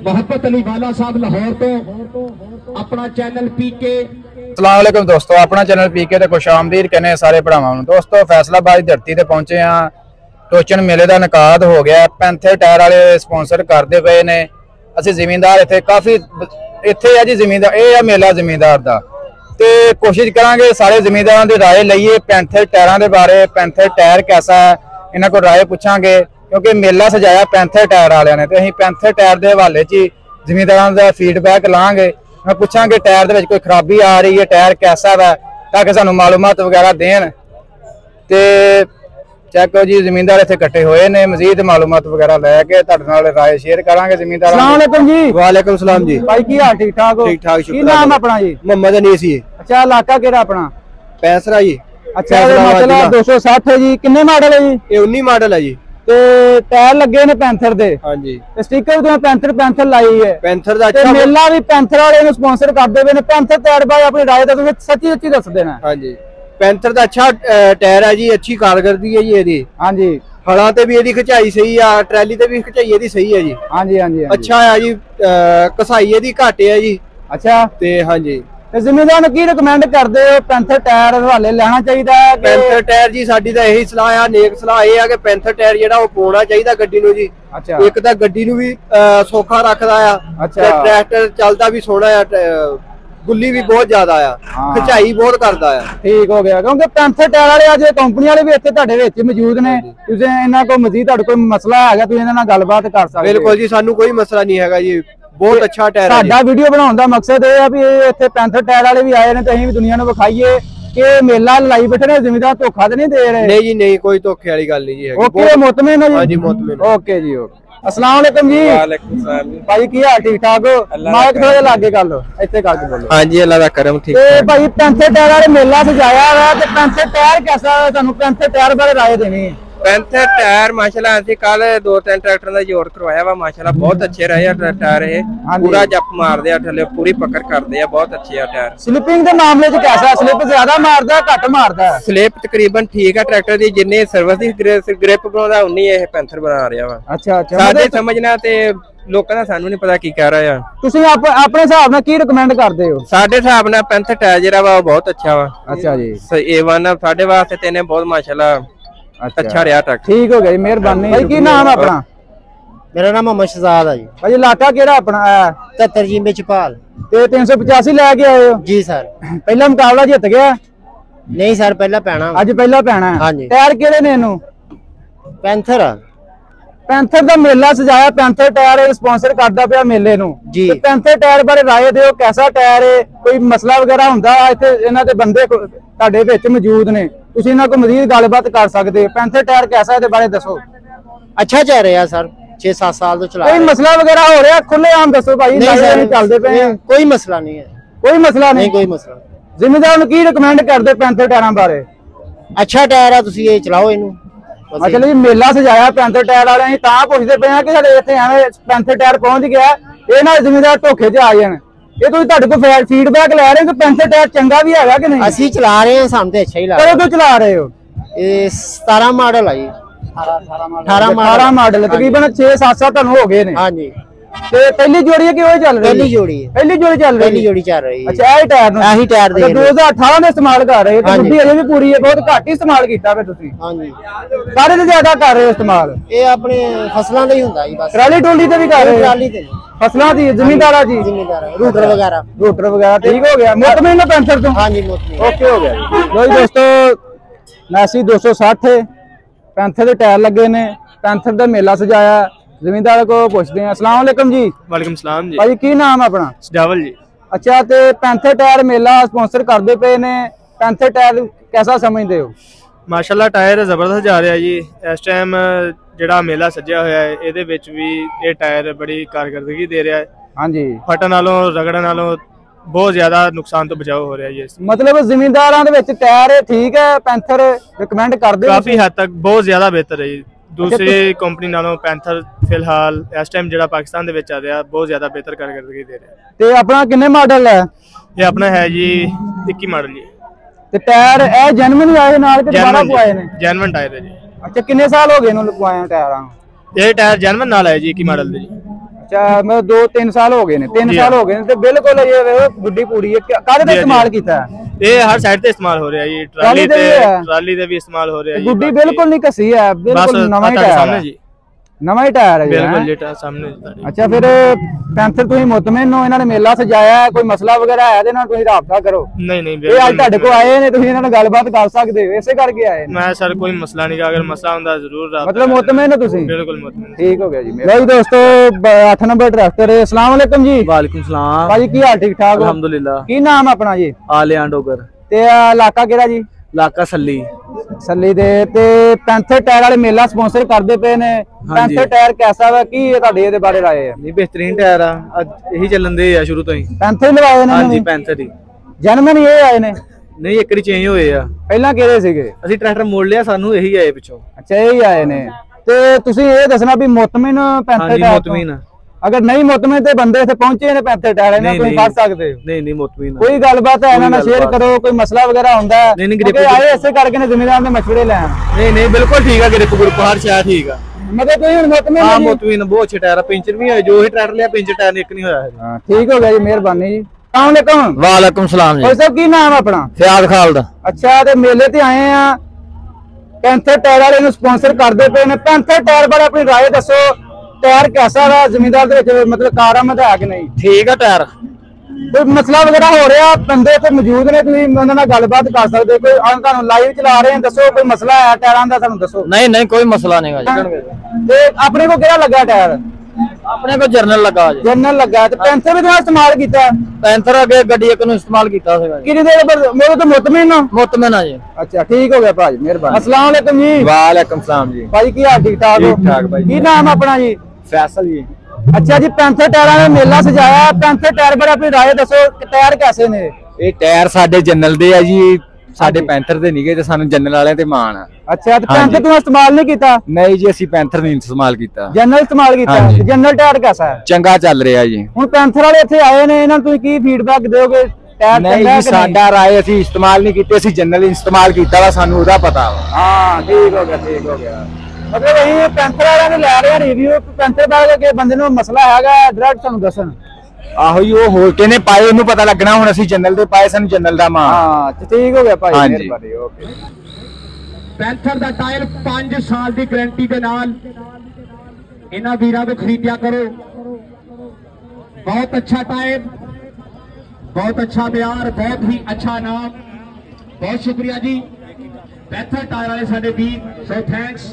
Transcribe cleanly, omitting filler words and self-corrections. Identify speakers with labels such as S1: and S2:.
S1: मोहब्बत अली वाला साहब लाहौर तो अपना चैनल पीके।
S2: अस्सलाम वालेकुम दोस्तों, अपना चैनल पीके ते खुश आमदीद कहने सारे भरावां नूं। दोस्तों फैसलाबाद की धरती ते पहुंचे हाँ। टोचन मेले का निकाद हो गया। पैंथर टायर वाले स्पॉन्सर करते पे ने। असीं जिमींदार इत्थे काफ़ी इत्थे है जी जिमींदार ये मेला जिमींदार का ते कोशिश करांगे सारे जिमींदारां दी राय लईए पैंथर टायरां दे बारे। पैंथर टायर कैसा है इन्हां कोल राय पुछांगे क्योंकि मेला सजाया पैंथर टायर वालियां ने ते असीं पैंथर टायर दे हवाले च जिमींदारां दा फीडबैक लांगे। मैं पुछांगे टायर दे विच कोई खराबी आ रही है, टायर कैसा है ताकि सानूं मालूमात वगैरह देन ते चेक जी जिमींदार इत्थे इकट्ठे होए ने। मजीद मालूमात वगैरह लैके तुहाडे नाल राय शेयर करांगे जिमींदार।
S3: अस्सलाम वालेकुम जी।
S2: वालेकुम सलाम जी।
S3: भाई की हाल? ठीक ठाक हो?
S2: ठीक ठाक शुक्र।
S3: नाम अपना जी?
S2: मोहम्मद अनीस जी।
S3: अच्छा इलाका केड़ा अपना?
S2: पैंसरा जी।
S3: अच्छा मतलब 260 है जी। किन्ने मॉडल है जी? ये
S2: 19 मॉडल है जी।
S3: ते टायर लगे ने पैंथर दे?
S2: हां जी।
S3: ते स्टिकर तो पैंथर लाई है।
S2: पैंथर दा अच्छा
S3: मेला भी पैंथर वाले ने स्पॉन्सर करदे वे ने। पैंथर टायर भाई अपनी राय दा सच्ची सच्ची दस देना।
S2: हां जी। पैंथर दा अच्छा टायर है जी, अच्छी कारकर्दगी है जी एदी।
S3: हां जी।
S2: हड़ा ते भी एदी खिचाई सही है, ट्रैली ते भी खिचाई एदी सही है जी।
S3: हां जी हां जी।
S2: अच्छा है जी। कसाई एदी घट है जी।
S3: अच्छा ते
S2: हां जी।
S3: जिमीदार नूं की रिकमेंड करदे हो पैंथर टायर हवाले लेना चाहिए?
S2: पैंथर टायर जी साडी तां यही सलाह है, नेक सलाह ये है कि पैंथर टायर जेड़ा वो पाउणा चाहिए गड्डी नूं जी।
S3: अच्छा
S2: एक तां गड्डी नूं भी सौखा रखदा आ।
S3: अच्छा
S2: ट्रैक्टर चलदा भी सोहना आ, गुल्ली भी बहुत ज्यादा आ, खिचाई बहुत करदा आ।
S3: ठीक हो गया क्योंकि पैंथर टायर वाले अज कंपनी वाले भी इत्थे तुहाडे विच मौजूद ने। तुसीं इन्हां कोल मजीद तुहाडे कोई मसला हैगा तुसीं इन्हां नाल गलबात कर सकदे हो।
S2: बिल्कुल जी, सानू कोई मसला नहीं हैगा जी। बहुत अच्छा टायर है।
S3: साडा वीडियो बनाउण दा मकसद ये है भी इत्थे पैंथर टायर वाले भी आए ने ते असीं भी दुनिया नूं विखाईए कि मेला लाई बैठे ने, जिमीदार धोखा ते नहीं दे रहे।
S2: नहीं जी नहीं, कोई धोखे वाली गल नहीं जी।
S3: ओके मुतमिन हो जी?
S2: हां जी मुतमिन।
S3: ओके जी ओके। अस्सलाम वालेकुम जी।
S2: वालेकुम सलाम जी।
S3: भाई की हाल? ठीक ठाक हो? माइक थोड़ा लागे कर लो, इत्थे करके बोलो।
S2: हां जी अल्लाह दा करम ठीक
S3: ते भाई पैंथर टायर वाले मेला सजाया है ते पैंथर टायर कैसा है? तुहानूं पैंथर टायर बारे राय देनी है।
S4: पैंथर टायर माशाल्लाह असीं कल 2-3 ट्रैक्टर का जोड़ करवाया वा। माशाल्लाह बहुत अच्छे रहे टायर। ये पूरा जप मारदे आ, थल्ले पूरी पकड़ करदे आ, बहुत अच्छे आ टायर।
S3: स्लिपिंग के मामले च कैसा है? स्लिप ज्यादा मारदा है घट मारदा है?
S4: स्लिप तकरीबन ठीक है ट्रैक्टर दी, जिन्नी सर्विस दी ग्रिप बनाउंदा उन्नी ये पैंथर बना रहा वा।
S3: अच्छा अच्छा।
S4: साडे समझना ते लोकां दा सानू नहीं पता की कह रहा है।
S3: तुसीं अपने हिसाब नाल की रिकमेंड करदे हो?
S4: साडे हिसाब नाल पैंथर टायर जेहड़ा वा बहुत अच्छा वा।
S3: अच्छा जी।
S4: A1 साडे वास्ते ते ने बहुत माशाल्लाह अच्छा रहा ट्रैक्टर। ठीक
S3: हो गया जी, मेहरबानी। भाई की नाम अपना?
S5: मेरा नाम मोहम्मद शहजाद है जी।
S3: भाई इलाका केड़ा अपना?
S5: 73 जी में चपाल
S3: ते 385 लेके आए हो
S5: जी सर।
S3: पहला मुकाबला जित गया?
S5: नहीं सर पहला पैना
S3: अज पहला पैना है।
S5: हाँ जी।
S3: टायर केड़े ने इनू?
S5: पैंथर।
S3: पैंथर दा मेला सजाया, पैंथर टायर स्पॉन्सर करदा पिया मेले नू जी। पैंथर टायर बारे राय दिओ, कैसा टायर है? कोई मसला वगैरह हुंदा? इत्थे इन्हां दे बंदे तुहाडे विच मौजूद ने, तुसीं इन्हां कोल मजीद गलबात कर सकदे हो। पैंथर टायर कैसा है? इहदे बारे दसो।
S5: अच्छा चल रहा है सर, 6-7 साल तो चला।
S3: कोई मसला वगैरह हो रहा? खुले आम दसो भाई। नहीं चलदे पे
S5: कोई मसला नहीं है।
S3: कोई मसला नहीं?
S5: कोई मसला।
S3: जिम्मेदार नूं की रिकमेंड करदे पैंथर टायरां बारे?
S5: अच्छा टायर है, तुसीं ये चलाओ इनू।
S3: अच्छा जी, मेला सजाया पैंथर टायर वाले असीं तां पुछदे पे कि साडे इत्थे एवें पैंथर टायर पहुंच गया, ये ना जिम्मेदार धोखे च आ जाण। ये तुसीं तुहाडे कोल फीडबैक लै रहे हो कि पैंथर टायर चंगा भी हैगा कि नहीं?
S5: ਅਸੀਂ चला रहे हैं, सामने अच्छा ही लग रहा है।
S3: कदों चला रहे हो?
S5: ये 17 मॉडल है जी।
S3: 18 मॉडल तकरीबन 6-7 साल तुहानूं हो गए ने।
S5: हां जी।
S3: ते पहली जोड़ी है कि वही चल रही?
S5: पहली जोड़ी है।
S3: पहली जोड़ी चल रही?
S5: पहली जोड़ी चल रही है।
S3: अच्छा यही टायर नूं?
S5: यही टायर दे
S3: 2018 में इस्तेमाल कर रहे हो? बुद्धि अजे भी पूरी है, बहुत घट ही इस्तेमाल कीता वे तुसीं।
S5: हां जी।
S3: सारे ते ज्यादा कर रहे हो इस्तेमाल?
S5: ये अपने फसलों ਦਾ ਹੀ ਹੁੰਦਾ ਜੀ ਬਸ।
S3: ट्राली टोली ते भी कर रहे हो?
S5: ट्राली ते
S3: फसलों दी जिम्मेदारा जी?
S5: जिम्मेदार रूटर वगैरह
S3: ठीक हो गया। मुतमिन है पैंथर तो?
S5: हां जी मुतमिन।
S3: ओके हो गया। लो जी दोस्तों, मैसी 260 पैंथर के टायर लगे ने, पैंथर का मेला सजाया। जिमींदार को पूछते हैं। अस्सलाम वालेकुम जी।
S6: वालेकुम सलाम जी।
S3: भाई की नाम है अपना?
S6: सजावल जी।
S3: अच्छा ते पैंथर टायर मेला स्पॉन्सर करते पे ने, पैंथर टायर कैसा समझते हो?
S6: माशाल्लाह टायर जबरदस्त जा रहा है जी। इस टाइम ਜਿਹੜਾ ਮੇਲਾ ਸੱਜਿਆ ਹੋਇਆ ਹੈ ਇਹਦੇ ਵਿੱਚ ਵੀ ਇਹ ਟਾਇਰ ਬੜੀ ਕਾਰਗਰਦਗੀ ਦੇ ਰਿਹਾ ਹੈ। ਹਾਂਜੀ ਫਟਣ ਨਾਲੋਂ ਰਗੜਨ ਨਾਲੋਂ ਬਹੁਤ ਜ਼ਿਆਦਾ ਨੁਕਸਾਨ ਤੋਂ ਬਚਾਓ ਹੋ ਰਿਹਾ ਜੀ।
S3: ਮਤਲਬ ਜ਼ਿਮੀਂਦਾਰਾਂ ਦੇ ਵਿੱਚ ਟਾਇਰ ਠੀਕ ਹੈ, ਪੈਂਥਰ ਰਿਕਮੈਂਡ ਕਰਦੇ?
S6: ਕਾਫੀ ਹੱਦ ਤੱਕ ਬਹੁਤ ਜ਼ਿਆਦਾ ਬਿਹਤਰ ਹੈ ਜੀ। ਦੂਸਰੀ ਕੰਪਨੀ ਨਾਲੋਂ ਪੈਂਥਰ ਫਿਲਹਾਲ ਇਸ ਟਾਈਮ ਜਿਹੜਾ ਪਾਕਿਸਤਾਨ ਦੇ ਵਿੱਚ ਆ ਰਿਹਾ ਬਹੁਤ ਜ਼ਿਆਦਾ ਬਿਹਤਰ ਕਾਰਗਰਦਗੀ ਦੇ ਰਿਹਾ।
S3: ਤੇ ਆਪਣਾ ਕਿੰਨੇ ਮਾਡਲ ਹੈ?
S6: ਇਹ ਆਪਣਾ ਹੈ ਜੀ 21 ਮਾਡਲ ਜੀ।
S3: ਤੇ ਟਾਇਰ ਇਹ ਜੈਨੂਇਨ ਆਏ ਨਾਲ ਕਿ ਦੁਬਾਰਾ ਪਵਾਏ ਨੇ?
S6: ਜੈਨੂਇਨ ਟਾਇਰ ਹੈ ਜੀ।
S3: अच्छा किन्ने साल हो गए इन्होंने लगवाया टायरां?
S6: ये टायर जैनवन नाल है जी 21 मॉडल दे जी।
S3: ਅੱਛਾ ਮੈਂ 2-3 ਸਾਲ ਹੋ ਗਏ ਨੇ 3 ਸਾਲ ਹੋ ਗਏ ਨੇ ਤੇ ਬਿਲਕੁਲ ਇਹ ਵੇਖੋ ਗੁੱਡੀ ਪੂੜੀ ਹੈ ਕਾਹਦੇ ਤੇ ਇਸਤੇਮਾਲ ਕੀਤਾ
S6: ਇਹ ਹਰ ਸਾਈਡ ਤੇ ਇਸਤੇਮਾਲ ਹੋ ਰਿਹਾ ਜੀ ਟਰਾਲੀ ਤੇ ਵੀ ਇਸਤੇਮਾਲ ਹੋ ਰਿਹਾ ਜੀ
S3: ਗੁੱਡੀ ਬਿਲਕੁਲ ਨਹੀਂ ਘਸੀ ਹੈ ਬਿਲਕੁਲ ਨਵਾਂ ਹੀ ਟਾਇਰ ਹੈ ਜੀ ਨਵਾਂ ਹੀ ਟਾਇਰ ਹੈ
S6: ਬਿਲਕੁਲ ਜੀ ਸਾਹਮਣੇ।
S3: ਅੱਛਾ ਫਿਰ ਪੈਂਥਰ ਤੁਸੀਂ ਮੁਤਮਿਨ ਹੋ ਇਹਨਾਂ ਨੇ ਮੇਲਾ ਸਜਾਇਆ ਹੈ ਕੋਈ ਮਸਲਾ ਵਗੈਰਾ ਹੈ ਇਹਦੇ ਨਾਲ ਤੁਸੀਂ ਰਾਬਤਾ ਕਰੋ।
S6: ਨਹੀਂ
S3: ਇਹ ਅੱਜ ਤੁਹਾਡੇ ਕੋਲ ਆਏ ਨੇ ਤੁਸੀਂ ਇਹਨਾਂ ਨਾਲ ਗੱਲਬਾਤ ਕਰ ਸਕਦੇ ਹੋ ਇਸੇ ਕਰਕੇ ਆਏ ਨੇ।
S6: ਮੈਂ ਸਰ ਕੋਈ ਮਸਲਾ ਨਹੀਂ ਅਗਰ ਮਸਲਾ ਹੁੰਦਾ ਜ਼ਰੂਰ ਰਾਬਤਾ
S3: ਮਤਲਬ ਮੁਤਮਿਨ ਹੋ ਤੁਸੀਂ
S6: ਬਿਲकुल ਮੁਤਮਿਨ
S3: ਠੀਕ ਹੋ ਗਿਆ ਜੀ। ਲਓ ਦੋਸਤੋ 8 ਨੰਬਰ ਟਰੈਕਟਰ ਹੈ। अस्सलाम वालेकुम जी।
S7: वालेकुम सलाम
S3: भाजी की हाल ठीक ठाक हो?
S7: अल्हम्दुलिल्लाह।
S3: की नाम अपना जी?
S7: आलियां डोगर
S3: ते इलाका केड़ा जी?
S7: इलाका सल्ली
S3: सल्ली दे ते पैंथर टायर वाले मेला स्पॉन्सर करदे पे ने पैंथर टायर कैसा वा की ਤੁਹਾਡੇ ਇਹਦੇ ਬਾਰੇ ਰਾਏ ਹੈ?
S7: नहीं बेहतरीन टायर आ यही ਚੱਲਣ ਦੇ ਆ ਸ਼ੁਰੂ ਤੋਂ ਹੀ
S3: ਪੈਂਥਰ ਲਵਾਏ ਨੇ?
S7: ਹਾਂਜੀ ਪੈਂਥਰ ਹੀ
S3: ਜਨਮਨ ਇਹ ਆਏ ਨੇ?
S7: ਨਹੀਂ ਇੱਕ ਵਾਰੀ ਚੇਂਜ ਹੋਏ ਆ
S3: ਪਹਿਲਾਂ ਕਿਹੜੇ ਸੀਗੇ?
S7: ਅਸੀਂ ਟਰੈਕਟਰ ਮੋੜ ਲਿਆ ਸਾਨੂੰ ਇਹੀ ਆਏ ਪਿੱਛੋਂ।
S3: ਅੱਛਾ ਇਹੀ ਆਏ ਨੇ ਤੇ ਤੁਸੀਂ ਇਹ ਦੱਸਣਾ ਵੀ ਮੁਤਮਿਨ ਪੈਂਥਰ
S7: ਹਾਂਜੀ
S3: टायर
S7: ਮੁਤਮੀਨ।
S3: ਅਗਰ ਨਹੀਂ ਮੁਤਮਿਨ ਤੇ ਬੰਦੇ ਇੱਥੇ ਪਹੁੰਚੇ ਨੇ ਪੈਂਥਰ ਟਾਇਰ ਇਹਨਾਂ ਤੁਸੀਂ ਫੜ ਸਕਦੇ ਹੋ?
S7: ਨਹੀਂ ਮੁਤਮੀਨ।
S3: ਕੋਈ ਗੱਲਬਾਤ ਹੈ ਇਹਨਾਂ ਨਾਲ ਸ਼ੇਅਰ ਕਰੋ ਕੋਈ ਮਸਲਾ ਵਗੈਰਾ ਹੁੰਦਾ ਹੈ?
S7: ਨਹੀਂ
S3: ਕਿਉਂਕਿ ਆਏ ਇਸੇ ਕਰਕੇ ਨੇ ਜ਼ਿੰਮੇਦਾਰ ਦੇ ਮਸ਼ਵਰੇ ਲੈਣ।
S7: ਨਹੀਂ ਬਿਲਕੁਲ ਠੀਕ ਆ ਗ੍ਰਿਪ ਗਰੁੱਪ ਹਰ ਸ਼ਾਇ ਠੀਕ ਆ
S3: ਮਤਲਬ ਤੁਸੀਂ ਹੁਣ ਮੁਤਮਿਨ
S7: ਹਾਂ
S3: ਹੋ ਜੀ?
S7: ਮੁਤਮੀਨ ਬਹੁਤ ਅੱਛੇ ਟਾਇਰ ਆ ਪੈਂਚਰ ਵੀ ਹੋਏ ਜੋ ਹੀ ਟਰੈਕਟਰ ਲਿਆ ਪੈਂਚਰ ਟਾਇਰ ਇੱਕ ਨਹੀਂ ਹੋਇਆ ਹੈ।
S3: ਹਾਂ ਠੀਕ ਹੋ ਗਿਆ ਜੀ ਮਿਹਰਬਾਨੀ ਜੀ। अस्सलाम वालेकुम।
S2: ਵਾਲੇਕੁਮ ਸਲਾਮ
S3: भाई साहब की नाम है अपना?
S2: ਫਿਆਦ ਖਾਲਦ।
S3: अच्छा ते मेले ते आए हैं पैंथर टायर वाले ਨੂੰ स्पॉन्सर करदे पे ने पैंथर टायर बारे अपनी राय दसो टायर कैसा है जमींदार ਦੇ ਵਿੱਚ मतलब ਕਾਰਾਮਦ ਹੈ ਕਿ ਨਹੀਂ?
S2: ਠੀਕ ਆ ਟਾਇਰ
S3: ਕੋਈ ਮਸਲਾ ਵਗੈਰਾ ਹੋ ਰਿਹਾ ਬੰਦੇ ਇੱਥੇ ਮੌਜੂਦ ਨੇ ਤੁਸੀਂ ਉਹਨਾਂ ਨਾਲ ਗੱਲਬਾਤ ਕਰ ਸਕਦੇ ਕੋਈ ਤੁਹਾਨੂੰ ਲਾਈਵ ਚਲਾ ਰਹੇ ਹਾਂ ਦੱਸੋ ਕੋਈ ਮਸਲਾ ਹੈ ਟਾਇਰਾਂ ਦਾ ਸਾਨੂੰ ਦੱਸੋ।
S2: ਨਹੀਂ ਕੋਈ ਮਸਲਾ ਨਹੀਂਗਾ ਜੀ।
S3: ਤੇ ਆਪਣੇ ਕੋਲ ਕਿਹੜਾ ਲੱਗਾ ਟਾਇਰ?
S2: ਆਪਣੇ ਕੋਲ ਜਰਨਲ ਲੱਗਾ ਜੀ।
S3: ਜਨਰਲ ਲੱਗਾ ਤੇ ਪੈਂਥਰ ਵੀ ਤੁਸੀਂ ਇਸਤੇਮਾਲ ਕੀਤਾ?
S2: ਪੈਂਥਰ ਅੱਗੇ ਗੱਡੀ ਇੱਕ ਨੂੰ ਇਸਤੇਮਾਲ ਕੀਤਾ ਸੀਗਾ ਜੀ।
S3: ਕਿੰਨੀ ਦੇਰ ਬਾਅਦ ਮੇਰੇ ਤੋਂ ਮੁਤਮਿਨ ਹੋ?
S2: ਮੁਤਮਿਨ ਆ ਜੀ।
S3: अच्छा ठीक हो गया भाजी मेहरबानी। अस्सलाम वालेकुम जी।
S2: ਵਾਲੇਕੁਮ ਸਲਾਮ ਜੀ।
S3: भाजी की हाल ठीक ठाक हो?
S2: ठीक ठाक भाई।
S3: की नाम अपना जी?
S2: ਫੈਸਲ ਜੀ।
S3: अच्छा जी पैंथर टायर ने मेला सजाया पैंथर टायर बारे अपनी राय दसो टायर कैसे ने?
S2: ਇਹ ਟਾਇਰ ਸਾਡੇ ਜਨਰਲ ਦੇ ਆ ਜੀ ਸਾਡੇ ਪੈਂਥਰ ਦੇ ਨਹੀਂਗੇ ਤੇ ਸਾਨੂੰ ਜਨਰਲ ਵਾਲਿਆਂ ਤੇ ਮਾਣ ਆ।
S3: अच्छा तो पैंथर तू इस्तेमाल नहीं किया?
S2: ਨਹੀਂ ਜੀ ਅਸੀਂ ਪੈਂਥਰ ਨਹੀਂ ਇਸਤੇਮਾਲ ਕੀਤਾ।
S3: जनरल इस्तेमाल किया? जनरल टायर कैसा है?
S2: ਚੰਗਾ ਚੱਲ ਰਿਹਾ ਜੀ।
S3: ਹੁਣ ਪੈਂਥਰ ਵਾਲੇ ਇੱਥੇ ਆਏ ਨੇ ਇਹਨਾਂ ਨੂੰ ਤੁਸੀਂ ਕੀ ਫੀਡਬੈਕ ਦਿਓਗੇ ਟਾਇਰ
S2: ਨਹੀਂ
S3: ਚੰਗਾ
S2: ਜੀ
S3: ਕਿ ਨਹੀਂ?
S2: ਸਾਡਾ ਰਾਏ ਅਸੀਂ ਇਸਤੇਮਾਲ ਨਹੀਂ ਕੀਤੇ ਅਸੀਂ ਜਨਰਲ ਇਸਤੇਮਾਲ ਕੀਤਾ ਵਾ ਸਾਨੂੰ ਉਹਦਾ ਪਤਾ ਵਾ।
S3: ਹਾਂ ਠੀਕ ਹੋ ਗਿਆ ਮਤਲਬ ਅਸੀਂ ਪੈਂਥਰ ਵਾਲਿਆਂ ਨੂੰ ਲੈ ਰਹੇ ਹਾਂ ਰਿਵਿਊ ਪੈਂਥਰ ਬਾਰੇ ਕਿ ਬੰਦੇ ਨੂੰ ਮਸਲਾ ਹੈਗਾ ਡਾਇਰੈਕਟ ਸਾਨੂੰ ਦੱਸਣ।
S2: ਆਹੋ ਜੀ ਉਹ ਹੋਰ ਕਿਹਨੇ ਪਾਏ ਉਹਨੂੰ ਪਤਾ ਲੱਗਣਾ ਹੁਣ ਅਸੀਂ ਜਨਰਲ ਦੇ ਪਾਏ ਸਾਨੂੰ ਜਨਰਲ ਦਾ ਮਾਣ।
S3: ਹਾਂ ਠੀਕ ਹੋ ਗਿਆ ਭਾਈ
S2: ਹਾਂਜੀ।
S3: ਮਿਹਰਬਾਨੀ ਓਕੇ।
S1: ਪੈਂਥਰ ਦਾ ਟਾਇਰ 5 ਸਾਲ ਦੀ ਗਾਰੰਟੀ ਦੇ ਨਾਲ ਇਹਨਾਂ ਵੀਰਾਂ ਤੋਂ ਖਰੀਦਿਆ ਕਰੋ। ਬਹੁਤ ਅੱਛਾ ਟਾਇਰ बहुत अच्छा प्यार बहुत ही अच्छा नाम बहुत शुक्रिया जी पैंथर टायर वाले साडे वीर सो थैंक्स।